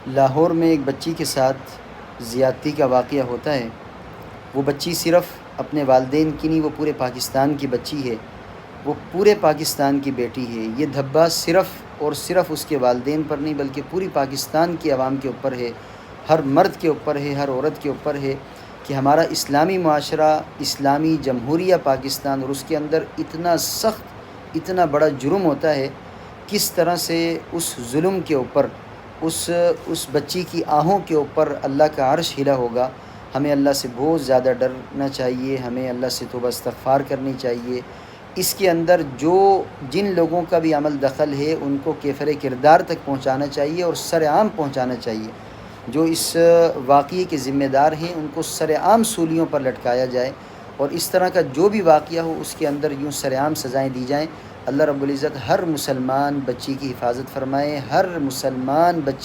لاہور میں ایک بچی کے ساتھ زیادتی کا واقعہ ہوتا ہے۔ وہ بچی صرف اپنے والدین کی نہیں، وہ پورے پاکستان کی بچی ہے، وہ پورے پاکستان کی بیٹی ہے۔ یہ دھبا صرف اور صرف اس کے والدین پر نہیں بلکہ پوری پاکستان کی عوام کے اوپر ہے، ہر مرد کے اوپر ہے، ہر عورت کے اوپر ہے کہ ہمارا اسلامی معاشرہ، اسلامی جمہوریہ پاکستان، اور اس کے اندر اتنا سخت، اتنا بڑا جرم ہوتا ہے، کس طرح سے اس ظلم کے اوپر، اس بچی کی آہوں کے اوپر اللہ کا عرش ہلا ہوگا۔ ہمیں اللہ سے بہت زیادہ ڈرنا چاہیے، ہمیں اللہ سے توبہ استغفار کرنی چاہیے۔ اس کے اندر جن لوگوں کا بھی عمل دخل ہے ان کو کیفر کردار تک پہنچانا چاہیے اور سر عام پہنچانا چاہیے۔ جو اس واقعے کے ذمہ دار ہیں ان کو سر عام سولیوں پر لٹکایا جائے، اور اس طرح کا جو بھی واقعہ ہو اس کے اندر یوں سر عام سزائیں دی جائیں۔ اللہ رب العزت ہر مسلمان بچی کی حفاظت فرمائے، ہر مسلمان بچی